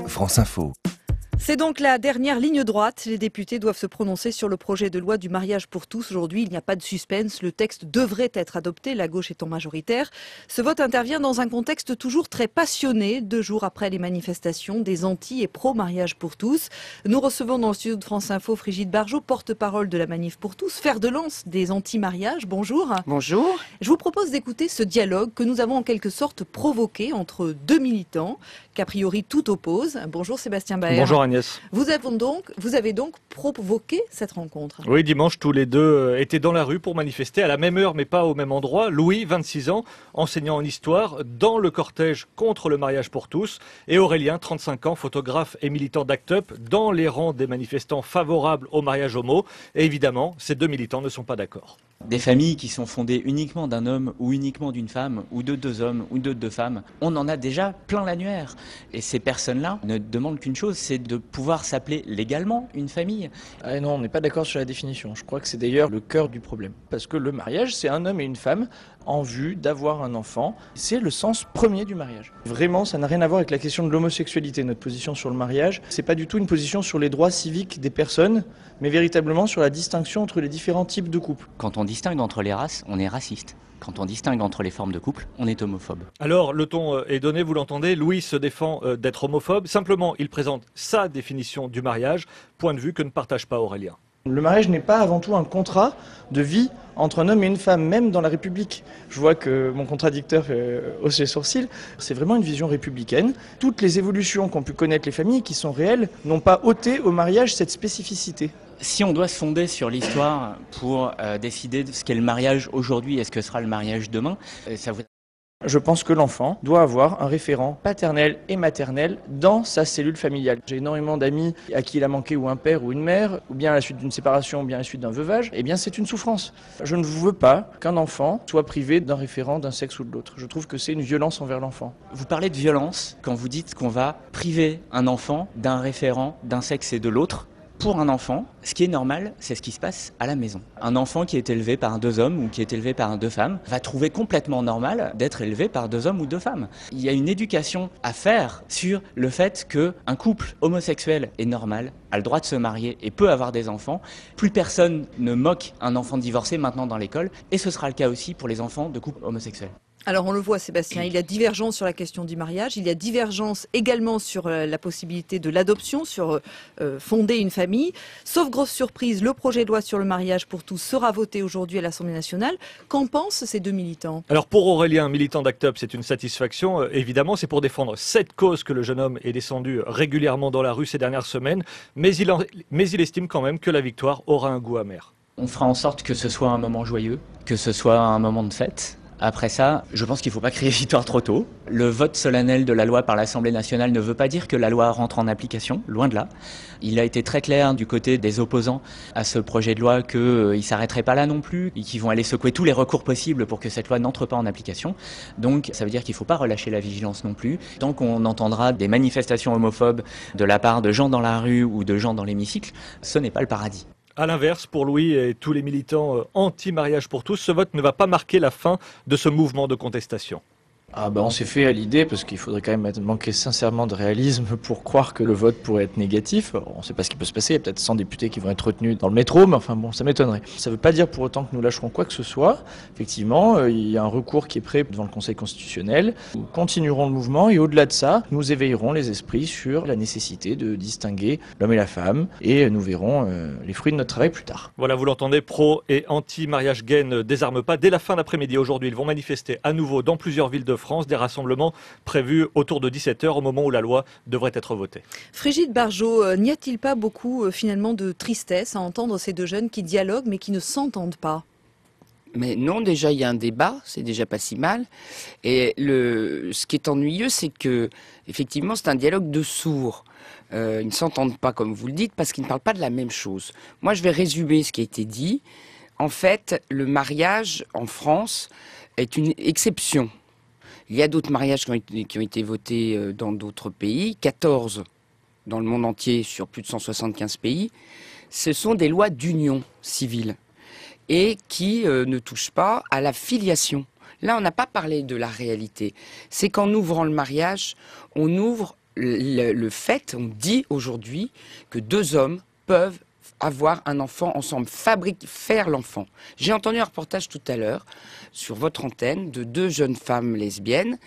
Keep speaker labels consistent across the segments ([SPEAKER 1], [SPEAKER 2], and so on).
[SPEAKER 1] France Info.
[SPEAKER 2] C'est donc la dernière ligne droite. Les députés doivent se prononcer sur le projet de loi du mariage pour tous. Aujourd'hui, il n'y a pas de suspense. Le texte devrait être adopté, la gauche étant majoritaire. Ce vote intervient dans un contexte toujours très passionné, 2 jours après les manifestations des anti- et pro-mariage pour tous. Nous recevons dans le studio de France Info Frigide Barjot, porte-parole de la Manif pour tous, fer de lance des anti-mariages. Bonjour.
[SPEAKER 3] Bonjour.
[SPEAKER 2] Je vous propose d'écouter ce dialogue que nous avons en quelque sorte provoqué entre 2 militants qu'a priori tout oppose. Bonjour Sébastien Baer.
[SPEAKER 4] Bonjour Agnès.
[SPEAKER 2] Vous avez donc provoqué cette rencontre.
[SPEAKER 4] Oui, dimanche, tous les deux étaient dans la rue pour manifester à la même heure, mais pas au même endroit. Louis, 26 ans, enseignant en histoire, dans le cortège contre le mariage pour tous. Et Aurélien, 35 ans, photographe et militant d'Act Up, dans les rangs des manifestants favorables au mariage homo. Et évidemment, ces 2 militants ne sont pas d'accord.
[SPEAKER 3] Des familles qui sont fondées uniquement d'un homme ou uniquement d'une femme, ou de 2 hommes ou de 2 femmes, on en a déjà plein l'annuaire. Et ces personnes-là ne demandent qu'une chose, c'est de pouvoir s'appeler légalement une famille.
[SPEAKER 5] Non, on n'est pas d'accord sur la définition. Je crois que c'est d'ailleurs le cœur du problème. Parce que le mariage, c'est un homme et une femme en vue d'avoir un enfant. C'est le sens premier du mariage. Vraiment, ça n'a rien à voir avec la question de l'homosexualité. Notre position sur le mariage, c'est pas du tout une position sur les droits civiques des personnes, mais véritablement sur la distinction entre les différents types de couples.
[SPEAKER 3] Quand on distingue entre les races, on est raciste. Quand on distingue entre les formes de couple, on est homophobe.
[SPEAKER 4] Alors, le ton est donné, vous l'entendez. Louis se défend d'être homophobe. Simplement, il présente sa définition du mariage, point de vue que ne partage pas Aurélien.
[SPEAKER 5] Le mariage n'est pas avant tout un contrat de vie entre un homme et une femme, même dans la République. Je vois que mon contradicteur hausse les sourcils. C'est vraiment une vision républicaine. Toutes les évolutions qu'ont pu connaître les familles, qui sont réelles, n'ont pas ôté au mariage cette spécificité.
[SPEAKER 3] Si on doit se fonder sur l'histoire pour décider de ce qu'est le mariage aujourd'hui et ce que sera le mariage demain, ça vous...
[SPEAKER 5] Je pense que l'enfant doit avoir un référent paternel et maternel dans sa cellule familiale. J'ai énormément d'amis à qui il a manqué ou un père ou une mère, ou bien à la suite d'une séparation, ou bien à la suite d'un veuvage. Eh bien, c'est une souffrance. Je ne veux pas qu'un enfant soit privé d'un référent d'un sexe ou de l'autre. Je trouve que c'est une violence envers l'enfant.
[SPEAKER 3] Vous parlez de violence quand vous dites qu'on va priver un enfant d'un référent d'un sexe et de l'autre. Pour un enfant, ce qui est normal, c'est ce qui se passe à la maison. Un enfant qui est élevé par 2 hommes ou qui est élevé par 2 femmes va trouver complètement normal d'être élevé par 2 hommes ou 2 femmes. Il y a une éducation à faire sur le fait qu'un couple homosexuel est normal, a le droit de se marier et peut avoir des enfants. Plus personne ne moque un enfant divorcé maintenant dans l'école et ce sera le cas aussi pour les enfants de couples homosexuels.
[SPEAKER 2] Alors on le voit Sébastien, il y a divergence sur la question du mariage, il y a divergence également sur la possibilité de l'adoption, sur fonder une famille. Sauf grosse surprise, le projet de loi sur le mariage pour tous sera voté aujourd'hui à l'Assemblée nationale. Qu'en pensent ces 2 militants ?
[SPEAKER 4] Alors pour Aurélien, militant d'Act Up, c'est une satisfaction. Évidemment, c'est pour défendre cette cause que le jeune homme est descendu régulièrement dans la rue ces dernières semaines. Mais il estime quand même que la victoire aura un goût amer.
[SPEAKER 3] On fera en sorte que ce soit un moment joyeux, que ce soit un moment de fête. Après ça, je pense qu'il ne faut pas crier victoire trop tôt. Le vote solennel de la loi par l'Assemblée nationale ne veut pas dire que la loi rentre en application, loin de là. Il a été très clair du côté des opposants à ce projet de loi qu'ils ne s'arrêteraient pas là non plus et qu'ils vont aller secouer tous les recours possibles pour que cette loi n'entre pas en application. Donc ça veut dire qu'il ne faut pas relâcher la vigilance non plus. Tant qu'on entendra des manifestations homophobes de la part de gens dans la rue ou de gens dans l'hémicycle, ce n'est pas le paradis.
[SPEAKER 4] A l'inverse, pour Louis et tous les militants anti-mariage pour tous, ce vote ne va pas marquer la fin de ce mouvement de contestation.
[SPEAKER 5] On s'est fait à l'idée parce qu'il faudrait quand même manquer sincèrement de réalisme pour croire que le vote pourrait être négatif. On ne sait pas ce qui peut se passer, il y a peut-être 100 députés qui vont être retenus dans le métro, mais enfin bon, ça m'étonnerait. Ça ne veut pas dire pour autant que nous lâcherons quoi que ce soit. Effectivement, il y a un recours qui est prêt devant le Conseil constitutionnel. Nous continuerons le mouvement et au-delà de ça, nous éveillerons les esprits sur la nécessité de distinguer l'homme et la femme et nous verrons les fruits de notre travail plus tard.
[SPEAKER 4] Voilà, vous l'entendez, pro et anti-mariage gay ne désarment pas. Dès la fin d'après-midi aujourd'hui, ils vont manifester à nouveau dans plusieurs villes de France, des rassemblements prévus autour de 17h au moment où la loi devrait être votée.
[SPEAKER 2] Frigide Barjot, n'y a-t-il pas beaucoup finalement de tristesse à entendre ces 2 jeunes qui dialoguent mais qui ne s'entendent pas ?
[SPEAKER 6] Mais non, déjà il y a un débat, c'est déjà pas si mal. Et ce qui est ennuyeux, c'est que effectivement c'est un dialogue de sourds. Ils ne s'entendent pas comme vous le dites parce qu'ils ne parlent pas de la même chose. Moi je vais résumer ce qui a été dit. En fait, le mariage en France est une exception. Il y a d'autres mariages qui ont été votés dans d'autres pays, 14 dans le monde entier sur plus de 175 pays. Ce sont des lois d'union civile et qui ne touchent pas à la filiation. Là, on n'a pas parlé de la réalité. C'est qu'en ouvrant le mariage, on ouvre le fait, on dit aujourd'hui que 2 hommes peuvent avoir un enfant ensemble, faire l'enfant. J'ai entendu un reportage tout à l'heure sur votre antenne de 2 jeunes femmes lesbiennes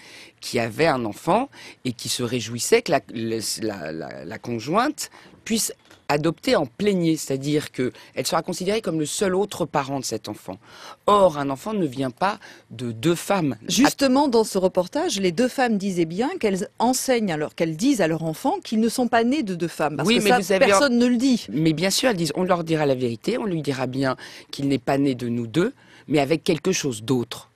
[SPEAKER 6] qui avaient un enfant et qui se réjouissaient que la conjointe puisse adopter en plénier, c'est-à-dire qu'elle sera considérée comme le seul autre parent de cet enfant. Or, un enfant ne vient pas de 2 femmes.
[SPEAKER 2] Justement, dans ce reportage, les 2 femmes disaient bien qu'elles enseignent, alors qu'elles disent à leur enfant qu'ils ne sont pas nés de 2 femmes. Parce
[SPEAKER 6] Oui,
[SPEAKER 2] que
[SPEAKER 6] mais
[SPEAKER 2] ça, personne ne le dit.
[SPEAKER 6] Mais bien sûr, elles disent, on leur dira la vérité, on lui dira bien qu'il n'est pas né de nous 2, mais avec quelque chose d'autre.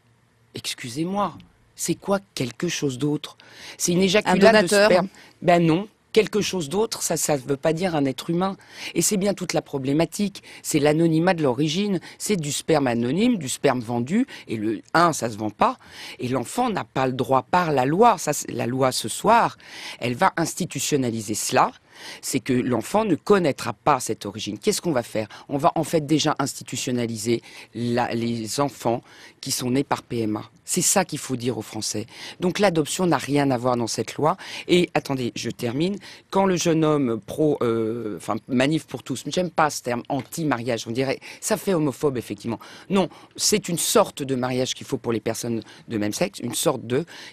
[SPEAKER 6] Excusez-moi, c'est quoi quelque chose d'autre? C'est une éjaculade de sperme. Ben non. Quelque chose d'autre, ça ne veut pas dire un être humain. Et c'est bien toute la problématique. C'est l'anonymat de l'origine. C'est du sperme anonyme, du sperme vendu. Et ça se vend pas. Et l'enfant n'a pas le droit par la loi. La loi, ce soir, elle va institutionnaliser cela. C'est que l'enfant ne connaîtra pas cette origine. Qu'est-ce qu'on va faire? On va en fait déjà institutionnaliser les enfants qui sont nés par PMA. C'est ça qu'il faut dire aux Français. Donc l'adoption n'a rien à voir dans cette loi. Et attendez, je termine. Quand le jeune homme manif pour tous, j'aime pas ce terme anti-mariage, on dirait, ça fait homophobe effectivement. Non, c'est une sorte de mariage qu'il faut pour les personnes de même sexe, une sorte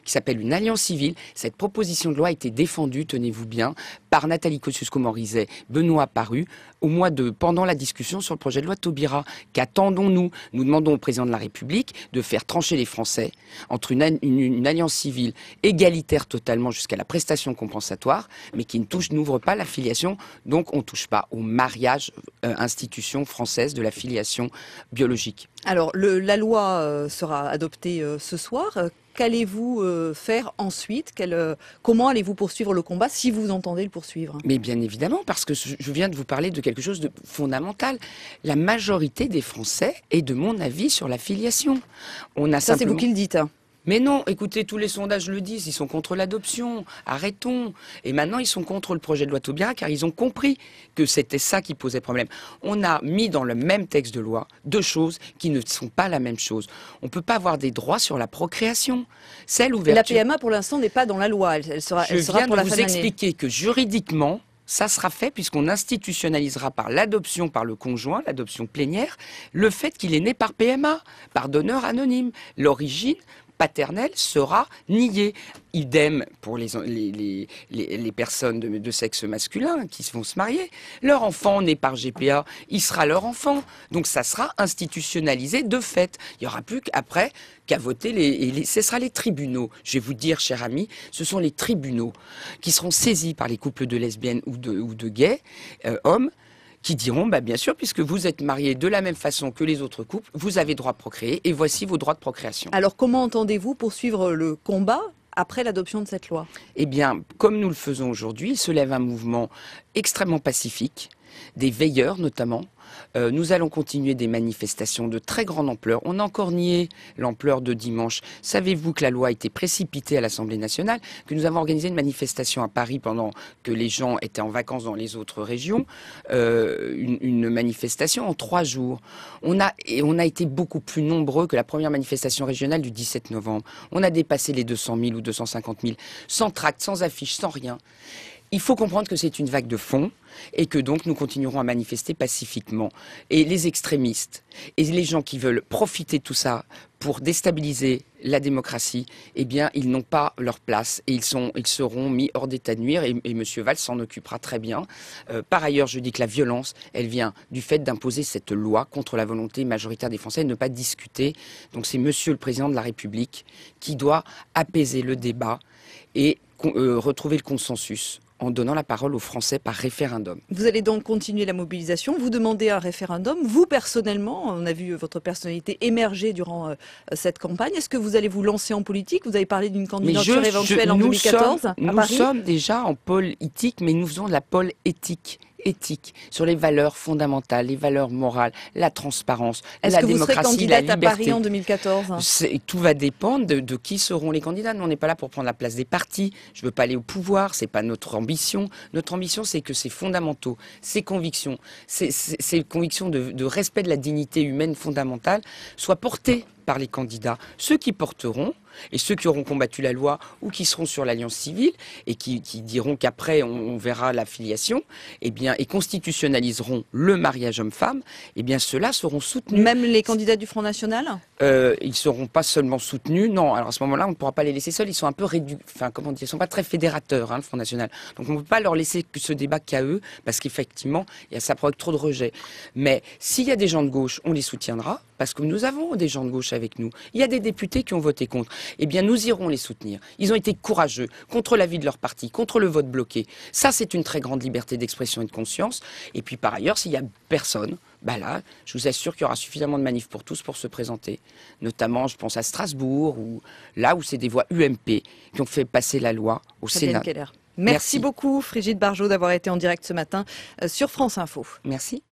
[SPEAKER 6] qui s'appelle une alliance civile. Cette proposition de loi a été défendue, tenez-vous bien, par Nathalie Kosciusko-Morizet, Benoît Paru, pendant la discussion sur le projet de loi de Taubira. Qu'attendons-nous? Nous demandons au président de la République de faire trancher les Français entre une alliance civile égalitaire totalement jusqu'à la prestation compensatoire, mais qui n'ouvre pas la filiation. Donc on ne touche pas au mariage, institution française de la filiation biologique.
[SPEAKER 2] Alors, la loi sera adoptée ce soir. Qu'allez-vous faire ensuite? Comment allez-vous poursuivre le combat si vous entendez le poursuivre?
[SPEAKER 6] Mais bien évidemment, parce que je viens de vous parler de quelque chose de fondamental. La majorité des Français est de mon avis sur la filiation.
[SPEAKER 2] Ça, c'est vous qui le dites, hein.
[SPEAKER 6] Mais non, écoutez, tous les sondages le disent, ils sont contre l'adoption, arrêtons. Et maintenant, ils sont contre le projet de loi Taubira, car ils ont compris que c'était ça qui posait problème. On a mis dans le même texte de loi 2 choses qui ne sont pas la même chose. On ne peut pas avoir des droits sur la procréation. C'est l'ouverture.
[SPEAKER 2] La PMA, pour l'instant, n'est pas dans la loi. Elle sera pour la fin de l'année. Je viens de vous
[SPEAKER 6] expliquer que juridiquement, ça sera fait puisqu'on institutionnalisera par l'adoption par le conjoint, l'adoption plénière, le fait qu'il est né par PMA, par donneur anonyme. L'origine paternelle sera niée. Idem pour les personnes de sexe masculin qui vont se marier. Leur enfant né par GPA, il sera leur enfant. Donc ça sera institutionnalisé de fait. Il n'y aura plus qu'après qu'à voter ce sera les tribunaux. Je vais vous dire, cher ami, ce sont les tribunaux qui seront saisis par les couples de lesbiennes ou de gays, hommes, qui diront, bien sûr, puisque vous êtes mariés de la même façon que les autres couples, vous avez droit de procréer et voici vos droits de procréation.
[SPEAKER 2] Alors comment entendez-vous poursuivre le combat après l'adoption de cette loi?
[SPEAKER 6] Eh bien, comme nous le faisons aujourd'hui, il se lève un mouvement extrêmement pacifique, des veilleurs notamment. Nous allons continuer des manifestations de très grande ampleur. On a encore nié l'ampleur de dimanche. Savez-vous que la loi a été précipitée à l'Assemblée nationale, que nous avons organisé une manifestation à Paris pendant que les gens étaient en vacances dans les autres régions, une manifestation en 3 jours. On a été beaucoup plus nombreux que la première manifestation régionale du 17 novembre. On a dépassé les 200 000 ou 250 000, sans tracts, sans affiches, sans rien. Il faut comprendre que c'est une vague de fond et que donc nous continuerons à manifester pacifiquement. Et les extrémistes et les gens qui veulent profiter de tout ça pour déstabiliser la démocratie, eh bien, ils n'ont pas leur place et ils seront mis hors d'état de nuire et M. Valls s'en occupera très bien. Par ailleurs, je dis que la violence, elle vient du fait d'imposer cette loi contre la volonté majoritaire des Français et de ne pas discuter. Donc c'est Monsieur le Président de la République qui doit apaiser le débat et retrouver le consensus en donnant la parole aux Français par référendum.
[SPEAKER 2] Vous allez donc continuer la mobilisation, vous demandez un référendum. Vous, personnellement, on a vu votre personnalité émerger durant cette campagne. Est-ce que vous allez vous lancer en politique? Vous avez parlé d'une candidature éventuelle en 2014 à Paris.
[SPEAKER 6] Nous sommes déjà en pôle éthique, mais nous faisons de la pôle éthique, sur les valeurs fondamentales, les valeurs morales, la transparence, la démocratie, la liberté. Est-ce que vous serez candidate à Paris en 2014 ? Tout va dépendre de qui seront les candidats. Nous, on n'est pas là pour prendre la place des partis. Je ne veux pas aller au pouvoir, c'est pas notre ambition. Notre ambition, c'est que ces fondamentaux, ces convictions, ces convictions de respect de la dignité humaine fondamentale soient portées par les candidats. Ceux qui porteront Et ceux qui auront combattu la loi ou qui seront sur l'alliance civile et qui diront qu'après on verra la filiation, eh bien, et constitutionnaliseront le mariage homme-femme, eh bien, ceux-là seront soutenus.
[SPEAKER 2] Même les candidats du Front National ?
[SPEAKER 6] Ils ne seront pas seulement soutenus, non. Alors à ce moment-là, on ne pourra pas les laisser seuls. Ils sont un peu réduits. Enfin, comment dire, ils sont pas très fédérateurs, hein, le Front National. Donc on ne peut pas leur laisser que ce débat qu'à eux, parce qu'effectivement, ça provoque trop de rejet. Mais s'il y a des gens de gauche, on les soutiendra, parce que nous avons des gens de gauche avec nous. Il y a des députés qui ont voté contre. Eh bien, nous irons les soutenir. Ils ont été courageux contre l'avis de leur parti, contre le vote bloqué. Ça, c'est une très grande liberté d'expression et de conscience. Et puis par ailleurs, s'il y a personne, bah là, je vous assure qu'il y aura suffisamment de manifs pour tous pour se présenter. Notamment, je pense à Strasbourg, ou là où c'est des voix UMP qui ont fait passer la loi au Sénat.
[SPEAKER 2] Merci beaucoup, Frigide Barjot, d'avoir été en direct ce matin sur France Info.
[SPEAKER 6] Merci.